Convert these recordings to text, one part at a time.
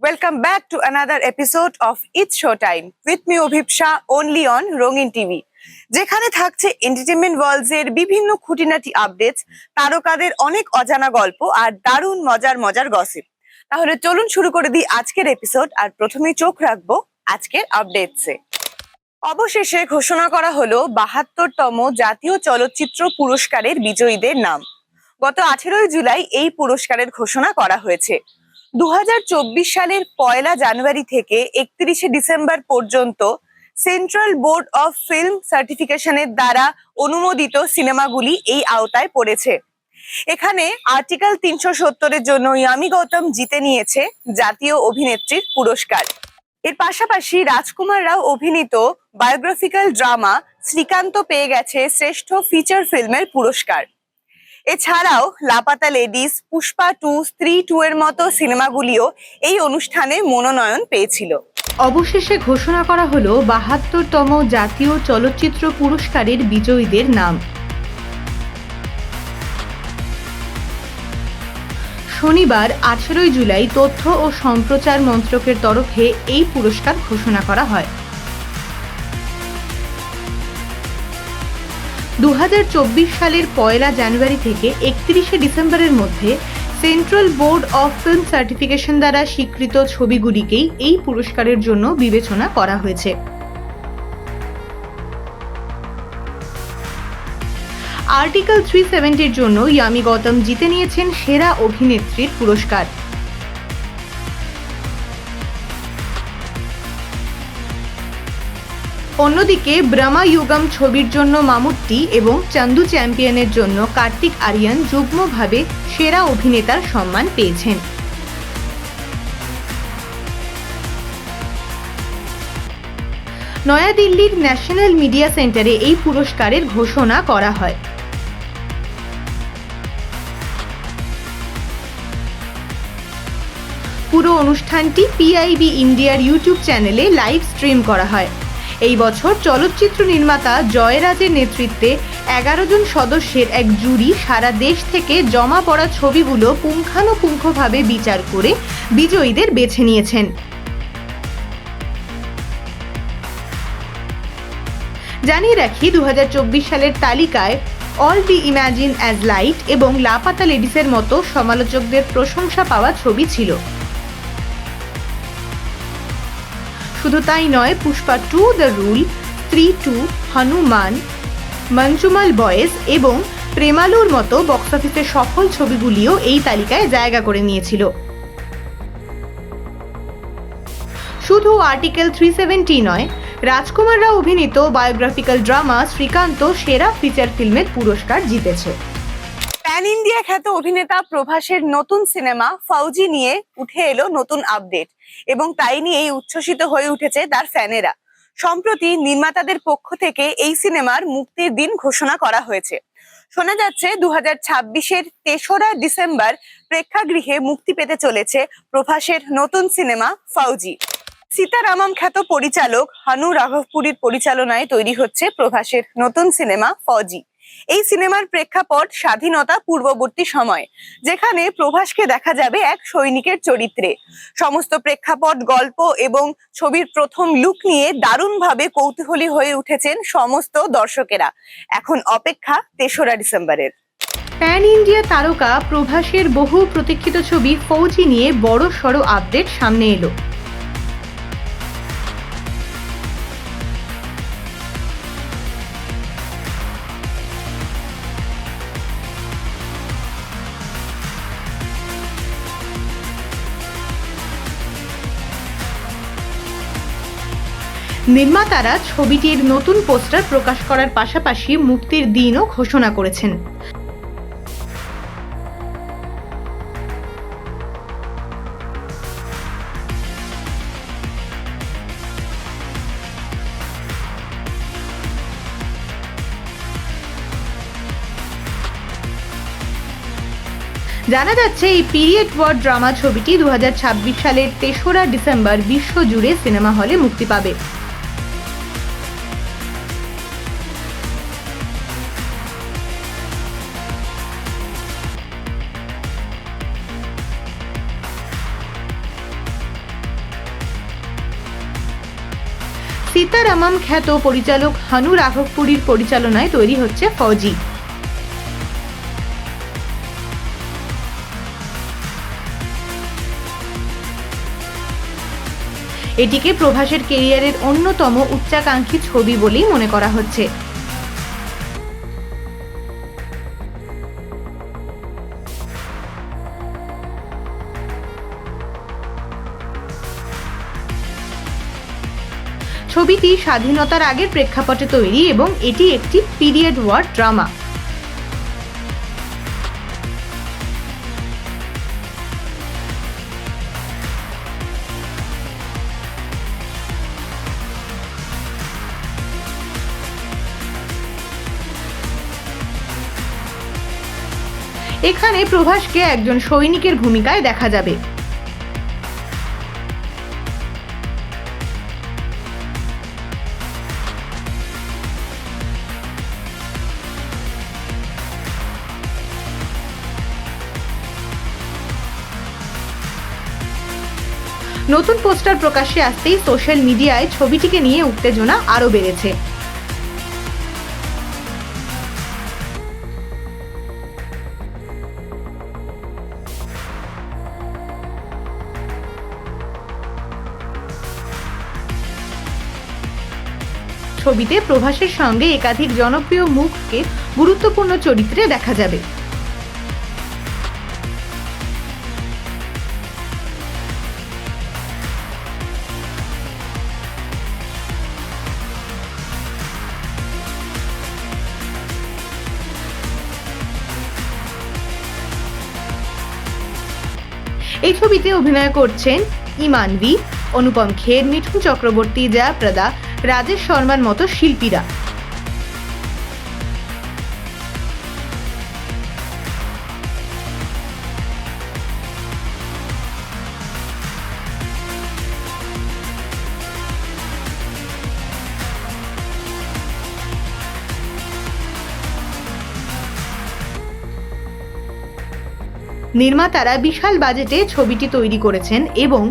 Welcome back to another episode of It's Showtime with me Obhipsha only on Rongin TV. যেখানে থাকছে entertainment ওয়ার্লডস এর বিভিন্ন খুঁটিনাটি updates, তারকাদের অনেক অজানা গল্প আর দারুণ মজার গসিপ। তাহলে চলুন শুরু করে দিই আজকের এপিসোড। আর প্রথমেই চোখ রাখবো আজকের আপডেটসে। অবশেষে ঘোষণা করা হলো ৭২তম জাতীয় চলচ্চিত্র পুরস্কারের বিজয়ীদের নাম। গত 18 জুলাই এই পুরস্কারের ঘোষণা করা হয়েছে। 2024 সালের 1 জানুয়ারি থেকে 31 ডিসেম্বর পর্যন্ত সেন্ট্রাল বোর্ড অফ ফিল্ম সার্টিফিকেশনের দ্বারা অনুমোদিত সিনেমাগুলি এই আওতায় পড়েছে। এখানে আর্টিকেল 370-এর জন্য ইয়ামি গৌতম জিতে নিয়েছে জাতীয় অভিনেত্রীর পুরস্কার। এর পাশাপাশি রাজকুমার রাও অভিনীত বায়োগ্রাফিক্যাল ড্রামা শ্রীকান্ত পেয়ে গেছে শ্রেষ্ঠ ফিচার ফিল্মের পুরস্কার। এছাড়াও লাপাতা লেডিস, পুষ্পা 2, স্ত্রী 2 এর মতো সিনেমাগুলিও এই অনুষ্ঠানে মনোনয়ন পেয়েছিল। অবশেষে ঘোষণা করা হলো ৭২তম জাতীয় চলচ্চিত্র পুরস্কারের বিজয়ীদের নাম। শনিবার 18 জুলাই তথ্য ও সম্প্রচার মন্ত্রকের তরফে এই পুরস্কার ঘোষণা করা হয়। 2024 সালের 1 জানুয়ারি থেকে 31 ডিসেম্বরের মধ্যে central board of film certification দ্বারা স্বীকৃত ছবিগুলিকেই এই পুরস্কারের জন্য বিবেচনা করা হয়েছে। আর্টিকেল 370-এর জন্য ইয়ামি গৌতম জিতে নিয়েছেন সেরা অভিনেত্রীর পুরস্কার। অন্যদিকে ব্রহ্মা যুগম ছবির জন্য মামুট্টি এবং চান্দু চ্যাম্পিয়নের জন্য কার্তিক আরিয়ান যুগ্মভাবে সেরা অভিনেতার সম্মান পেয়েছেন। নয়াদিল্লির ন্যাশনাল মিডিয়া সেন্টারে এই পুরস্কারের ঘোষণা করা হয়। পুরো অনুষ্ঠানটি পিআইবি ইন্ডিয়ার ইউটিউব চ্যানেলে লাইভ স্ট্রিম করা হয়। এই বছর চলচ্চিত্র নির্মাতা জয়রাজের নেতৃত্বে 11 জন সদস্যের এক জুরি সারা দেশ থেকে জমা পড়া ছবিগুলো পুঙ্খানুপুঙ্খভাবে বিচার করে বিজয়ীদের বেছে নিয়েছেন। জানিয়ে রাখি 2024 সালের তালিকায় all we imagine as light এবং লাপাতা লেডিসের মতো সমালোচকদের প্রশংসা পাওয়া ছবি ছিল। শুধু তাই নয়, পুষ্পা 2, দ্য রুল, স্ত্রী 2, হনুমান, মঞ্জুমাল বয়েজ এবং প্রেমালুর মতো বক্স অফিসে সফল ছবিগুলিও এই তালিকায় জায়গা করে নিয়েছিল। শুধু আর্টিকেল 370 নয়, রাজকুমার রাও অভিনীত বায়োগ্রাফিক্যাল ড্রামা শ্রীকান্ত সেরা ফিচার ফিল্মের পুরস্কার জিতেছে। প্যান ইন্ডিয়া খ্যাত অভিনেতা প্রভাসের নতুন সিনেমা ফৌজি নিয়ে উঠে এলো নতুন আপডেট এবং তাই নিয়েই উচ্ছ্বসিত হয়ে উঠেছে তার ফ্যানেরা। সম্প্রতি নির্মাতাদের পক্ষ থেকে এই সিনেমার মুক্তির দিন ঘোষণা করা হয়েছে। শোনা যাচ্ছে 2026-এর 3রা ডিসেম্বর প্রেক্ষাগৃহে মুক্তি পেতে চলেছে প্রভাসের নতুন সিনেমা ফৌজি। সীতারামম খ্যাত পরিচালক হানু রাঘবপুরীর পরিচালনায় তৈরি হচ্ছে প্রভাসের নতুন সিনেমা ফৌজি। এই সিনেমার প্রেক্ষাপট স্বাধীনতা পূর্ববর্তী সময়, যেখানে প্রভাসকে দেখা যাবে এক সৈনিকের চরিত্রে। সমস্ত প্রেক্ষাপট, গল্প এবং ছবির প্রথম লুক নিয়ে দারুণভাবে কৌতূহলী হয়ে উঠেছেন সমস্ত দর্শকেরা। এখন অপেক্ষা 3রা ডিসেম্বরের। প্যান ইন্ডিয়া তারকা প্রভাসের বহু প্রতীক্ষিত ছবি ফৌজি নিয়ে বড় সড় আপডেট সামনে এলো। নির্মাতারা ছবিটির নতুন পোস্টার প্রকাশ করার পাশাপাশি মুক্তির দিনও ঘোষণা করেছেন। জানা যাচ্ছে এই পিরিয়ড ওয়ার ড্রামা ছবিটি 2026 সালের 3রা ডিসেম্বর বিশ্বজুড়ে সিনেমা হলে মুক্তি পাবে। সীতারামম খ্যাত পরিচালক হানু রাঘবপুরীর পরিচালনায় তৈরি হচ্ছে ফৌজি। এটিকে প্রভাসের কেরিয়ারের অন্যতম উচ্চাকাঙ্ক্ষী ছবি বলেই মনে করা হচ্ছে। ছবিটি স্বাধীনতার আগের প্রেক্ষাপটে তৈরি এবং এটি একটি পিরিয়ড ওয়ার ড্রামা। এখানে প্রভাসকে একজন সৈনিকের ভূমিকায় দেখা যাবে। নতুন পোস্টার প্রকাশ্যে আসতেই সোশ্যাল মিডিয়ায় ছবিটিকে নিয়ে উত্তেজনা আরও বেড়েছে। ছবিতে প্রভাসের সঙ্গে একাধিক জনপ্রিয় মুখকে গুরুত্বপূর্ণ চরিত্রে দেখা যাবে। এই ছবিতে অভিনয় করছেন ইমানভি, অনুপম খের, মিঠুন চক্রবর্তী, জয়াপ্রদা, রাজেশ শর্মার মতো শিল্পীরা। নির্মাতারা বিশাল বাজেটে ছবিটি তৈরি করেছেন এবং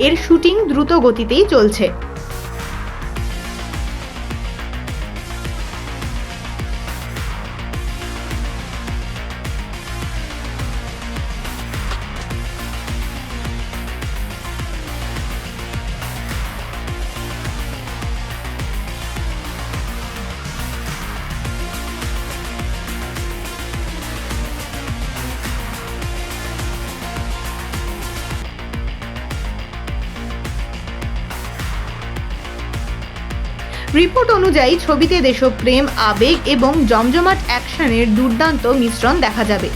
এর শুটিং দ্রুত গতিতেই চলছে। রিপোর্ট অনুযায়ী ছবিতে দেশপ্রেম, আবেগ এবং জমজমাট অ্যাকশনের দুর্দান্ত মিশ্রণ দেখা যাবে।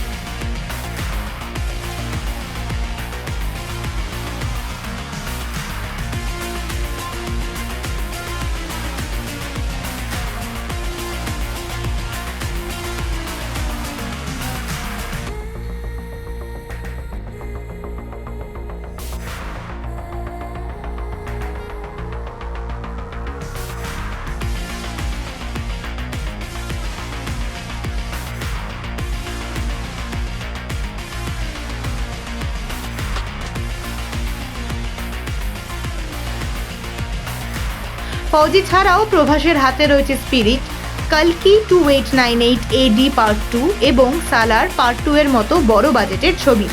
ফৌজি ছাড়াও প্রভাসের হাতে রয়েছে স্পিরিট, কালকি 2898 AD পার্ট 2 এবং সালার পার্ট 2 এর মতো বড় বাজেটের ছবি।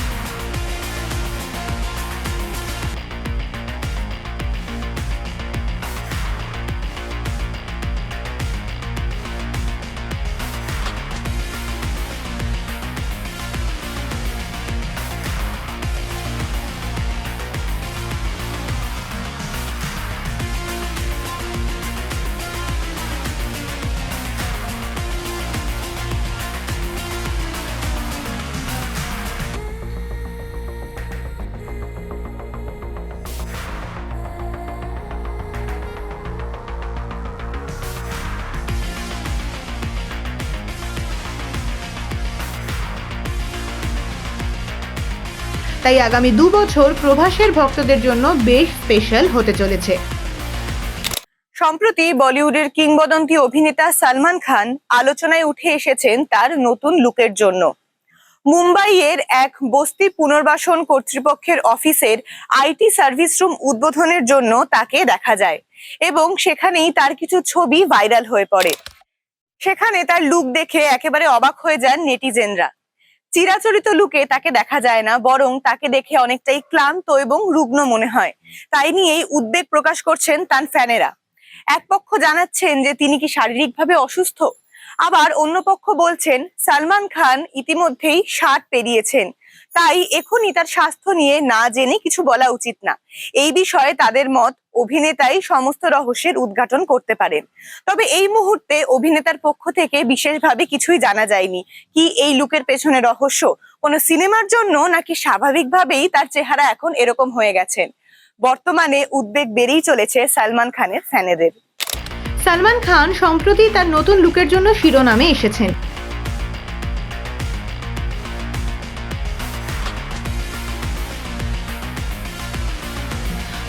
তাই আগামী 2 বছর প্রভাসের ভক্তদের জন্য বেশ স্পেশাল হতে চলেছে। সম্প্রতি বলিউডের কিংবদন্তি অভিনেতা সালমান খান আলোচনায় উঠে এসেছেন তার নতুন লুকের জন্য। মুম্বাইয়ের এক বস্তি পুনর্বাসন কর্তৃপক্ষের অফিসের আইটি সার্ভিস রুম উদ্বোধনের জন্য তাকে দেখা যায়। এবং সেখানেই তার কিছু ছবি ভাইরাল হয়ে পড়ে। সেখানে তার লুক দেখে একেবারে অবাক হয়ে যান নেটিজেনরা। চিরাচরিত লুকে তাকে দেখা যায় না, বরং তাকে দেখে অনেকটাই ক্লান্ত এবং রুগ্ন মনে হয়। তাই নিয়েই উদ্বেগ প্রকাশ করছেন তার ফ্যানেরা। এক পক্ষ জানাচ্ছেন যে তিনি কি শারীরিকভাবে অসুস্থ, আবার অন্য পক্ষ বলছেন সালমান খান ইতিমধ্যেই 60 পেরিয়েছেন, তাই এখনই তার স্বাস্থ্য নিয়ে না জেনে কিছু বলা উচিত না। এই বিষয়ে তাদের মত, অভিনেতাই সমস্ত রহস্যের উদ্ঘাটন করতে পারেন। তবে এই মুহূর্তে অভিনেতার পক্ষ থেকে বিশেষভাবে কিছুই জানা যায়নি। কি এই লুকের পেছনে রহস্য কোনো সিনেমার জন্য, নাকি স্বাভাবিকভাবেই তার চেহারা এখন এরকম হয়ে গেছেন? বর্তমানে উদ্বেগ বেড়েই চলেছে সালমান খানের ফ্যানেদের। সালমান খান সম্প্রতি তার নতুন লুকের জন্য শিরোনামে এসেছেন।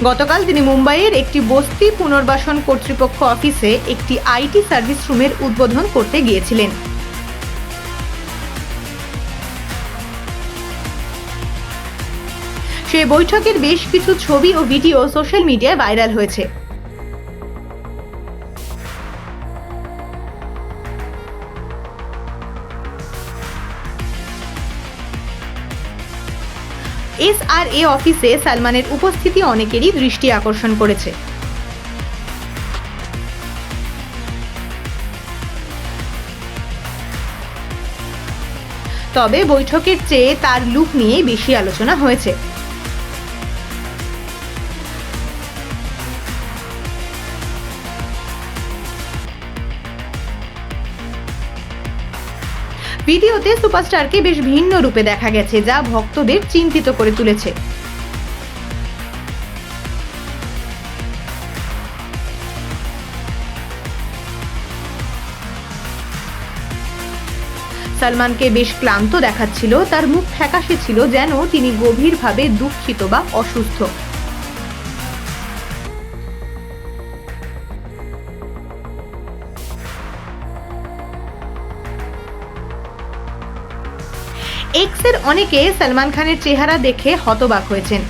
গতকাল তিনি মুম্বাইয়ের একটি বস্তি পুনর্বাসন কর্তৃপক্ষ অফিসে একটি আইটি সার্ভিস রুমের উদ্বোধন করতে গিয়েছিলেন। সেই বৈঠকের বেশ কিছু ছবি ও ভিডিও সোশ্যাল মিডিয়ায় ভাইরাল হয়েছে। SRA অফিসে সালমানের উপস্থিতি অনেকেরই দৃষ্টি আকর্ষণ করেছে। তবে বৈঠকের চেয়ে তার লুক নিয়ে বেশি আলোচনা হয়েছে। ভিডিওতে সুপারস্টারকে বেশ ভিন্ন রূপে দেখা গেছে, যা ভক্তদের চিন্তিত করে তুলেছে। সালমানকে বেশ ক্লান্ত দেখাচ্ছিল, তার মুখ ফ্যাকাশে ছিল, যেন তিনি গভীরভাবে দুঃখিত বা অসুস্থ। এক্সের অনেকে সালমান খানের চেহারা দেখে হতবাক হয়েছেন।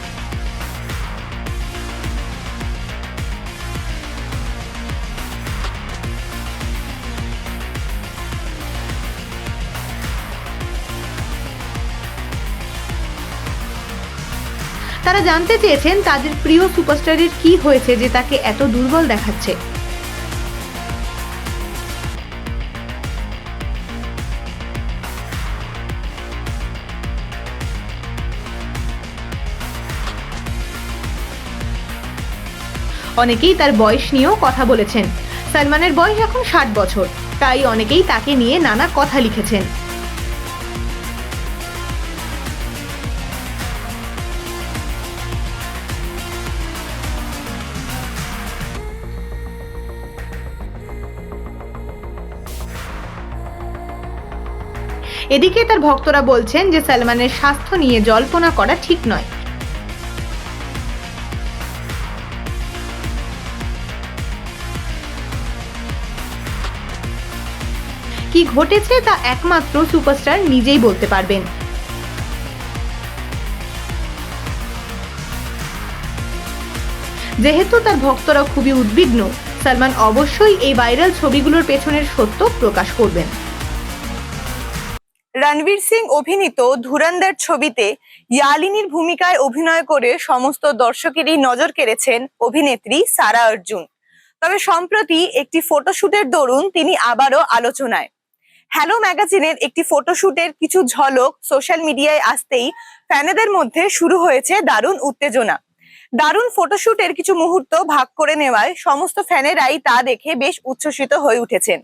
তারা জানতে চেয়েছেন তাদের প্রিয় সুপারস্টারের কি হয়েছে যে তাকে এত দুর্বল দেখাচ্ছে। অনেকেই তার বয়স নিয়েও কথা বলেছেন। সালমানের বয়স এখন 60 বছর, তাই অনেকেই তাকে নিয়ে নানা কথা লিখেছেন। এদিকে তার ভক্তরা বলছেন যে সালমানের স্বাস্থ্য নিয়ে জল্পনা করা ঠিক নয়। কি ঘটেছে তা একমাত্র সুপারস্টার নিজেই বলতে পারবেন। যেহেতু তার ভক্তরা খুবই উদ্বিগ্ন, সালমান অবশ্যই এই ভাইরাল ছবিগুলোর পেছনের সত্য প্রকাশ করবেন। রণবীর সিং অভিনীত ধুরন্ধর ছবিতে ইয়ালিনীর ভূমিকায় অভিনয় করে সমস্ত দর্শকেরই নজর কেড়েছেন অভিনেত্রী সারা অর্জুন। তবে সম্প্রতি একটি ফটোশুটের দরুন তিনি আবারও আলোচনায়। হ্যালো ম্যাগাজিনের একটি ফটোশুটের কিছু ঝলক সোশ্যাল মিডিয়ায় আসতেই ফ্যানেদের মধ্যে শুরু হয়েছে দারুণ উত্তেজনা। দারুণ ফটোশুটের কিছু মুহূর্ত ভাগ করে নেওয়ায় সমস্ত ফ্যানেরাই তা দেখে বেশ উচ্ছ্বসিত হয়ে উঠেছেন।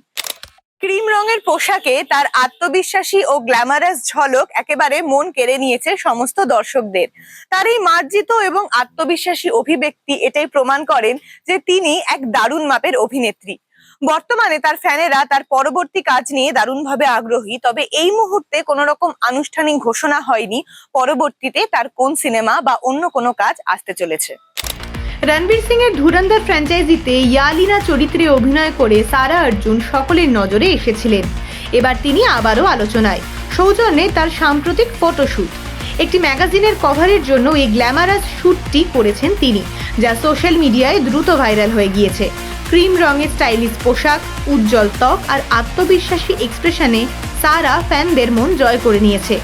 ক্রিম রঙের পোশাকে তার আত্মবিশ্বাসী ও গ্ল্যামারাস ঝলক একেবারে মন কেড়ে নিয়েছে সমস্ত দর্শকদের। তার এই মার্জিত এবং আত্মবিশ্বাসী অভিব্যক্তি এটাই প্রমাণ করেন যে তিনি এক দারুণ মাপের অভিনেত্রী। বর্তমানে তার ফ্যানেরা তার পরবর্তী কাজ নিয়ে দারুণভাবে আগ্রহী। তবে এই মুহূর্তে কোনো রকম আনুষ্ঠানিক ঘোষণা হয়নি পরবর্তীতে তার কোন সিনেমা বা অন্য কোনো কাজ আসতে চলেছে। রণবীর সিং এর ধুরন্ধর ফ্র্যাঞ্চাইজিতে ইয়ালিনা চরিত্রে অভিনয় করে সারা অর্জুন সকলের নজরে এসেছিলেন। এবার তিনি আবারও আলোচনায়, সৌজন্যে তার সাম্প্রতিক ফটোশুট। একটি ম্যাগাজিনের কভারের জন্য এই গ্ল্যামারাস শ্যুটটি করেছেন তিনি। যা সোশ্যাল মিডিয়ায় দ্রুত ভাইরাল হয়ে গিয়েছে। ক্রিম রঙের স্টাইলিশ পোশাক, উজ্জ্বল ত্বক আর আত্মবিশ্বাসী এক্সপ্রেশনে সারা ফ্যানদের মন জয় করে নিয়েছে।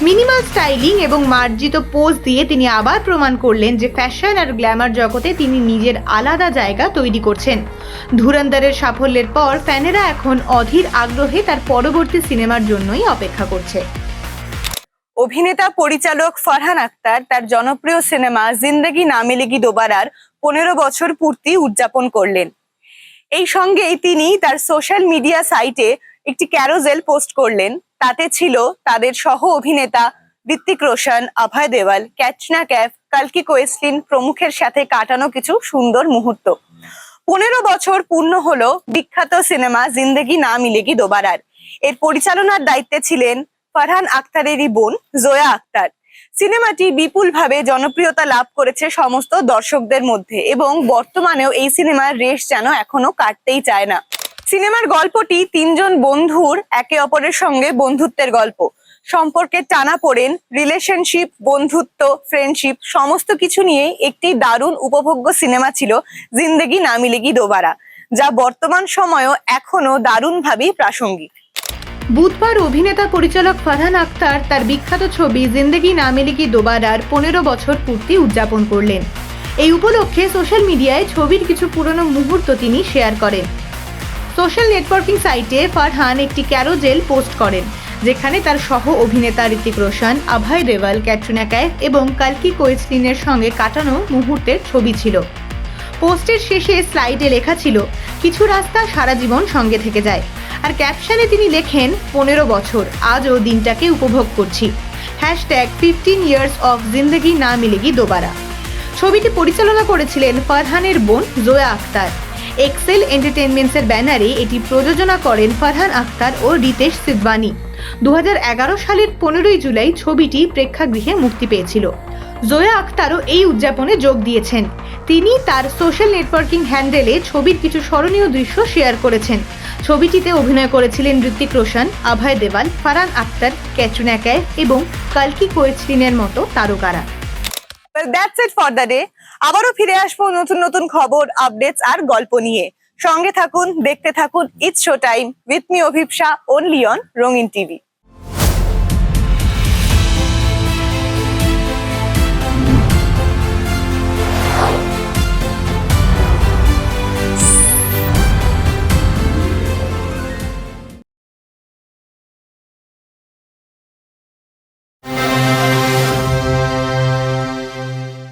মিনিমাল স্টাইলিং এবং মার্জিত পোজ দিয়ে তিনি আবার প্রমাণ করলেন যে ফ্যাশন আর গ্ল্যামার জগতে তিনি নিজের আলাদা জায়গা তৈরি করছেন। ধুরন্ধরের সাফল্যের পর ফ্যানেরা এখন অধীর আগ্রহে তার পরবর্তী সিনেমার জন্যই অপেক্ষা করছে। অভিনেতা পরিচালক ফারহান আখতার তার জনপ্রিয় সিনেমা জিন্দেগি না মিলেগি দোবারার 15 বছর পূর্তি উদযাপন করলেন। এই সঙ্গেই তিনি তার সোশ্যাল মিডিয়া সাইটে একটি ক্যারোজেল পোস্ট করলেন। তাতে ছিল তাদের সহ অভিনেতা ঋত্বিক রোশন, অভয় দেওয়াল, ক্যাটরিনা কাইফ, কাল্কি কোয়েসলিন প্রমুখের সাথে কাটানো কিছু সুন্দর মুহূর্ত। 15 বছর পূর্ণ হলো বিখ্যাত সিনেমা জিন্দেগি না মিলেগি দোবারার। এর পরিচালনার দায়িত্বে ছিলেন ফারহান আখতারেরই বোন জোয়া আখতার। সিনেমাটি বিপুলভাবে জনপ্রিয়তা লাভ করেছে সমস্ত দর্শকদের মধ্যে এবং বর্তমানেও এই সিনেমার রেশ যেন এখনো কাটতেই চায় না। সিনেমার গল্পটি 3 জন বন্ধুর একে অপরের সঙ্গে বন্ধুত্বের গল্প। সম্পর্কের টানাপোড়েন, রিলেশনশিপ, বন্ধুত্ব, ফ্রেন্ডশিপ সমস্ত কিছু নিয়ে একটি দারুণ উপভোগ্য সিনেমা ছিল জিন্দেগি না মিলেগি দোবারা, যা বর্তমান সময়েও এখনো দারুণভাবেই প্রাসঙ্গিক। বুধবার অভিনেতা পরিচালক ফারহান আখতার তার বিখ্যাত ছবি জিন্দেগি না মিলেগি দোবারার 15 বছর পূর্তি উদযাপন করলেন। এই উপলক্ষে সোশ্যাল মিডিয়ায় ছবির কিছু পুরনো মুহূর্ত তিনি শেয়ার করেন। সোশ্যাল নেটওয়ার্কিং সাইটে ফারহান একটি ক্যারোজেল পোস্ট করেন, যেখানে তার সহ অভিনেতা ঋত্বিক রোশন, অভয় দেওয়াল, ক্যাটরিনা কাইফ এবং কাল্কি কোয়েসলিনের সঙ্গে কাটানো মুহূর্তের ছবি ছিল। পোস্টের শেষে স্লাইডে লেখা ছিল, কিছু রাস্তা সারা জীবন সঙ্গে থেকে যায়। আর ক্যাপশনে তিনি লেখেন, 15 বছর, আজও দিনটাকে উপভোগ করছি। #15 years of জিন্দেগি না মিলেগি দোবারা। ছবিটি পরিচালনা করেছিলেন ফারহানের বোন জোয়া আখতার। এক্সেল এন্টারটেইনমেন্টসের ব্যানারে এটি প্রযোজনা করেন ফারহান আখতার ও রিতেশ সিদওয়ানি। 2011 সালের 15 জুলাই ছবিটি প্রেক্ষাগৃহে মুক্তি পেয়েছিল। জোয়া আখতারও এই উদযাপনে যোগ দিয়েছেন। তিনি তার সোশ্যাল নেটওয়ার্কিং হ্যান্ডেলে ছবির কিছু স্মরণীয় দৃশ্য শেয়ার করেছেন। ছবিটিতে অভিনয় করেছিলেন ঋত্বিক রোশন, অভয় দেওয়াল, ফারহান আখতার, ক্যাটরিনা কাইফ এবং কাল্কি কোয়েসলিনের মতো তারকারা। Well, that's it for the day. আবারও ফিরে আসবো নতুন নতুন খবর, আপডেটস আর গল্প নিয়ে। সঙ্গে থাকুন, দেখতে থাকুন it's show time with me অভিপ্সা, only on রঙিন টিভি।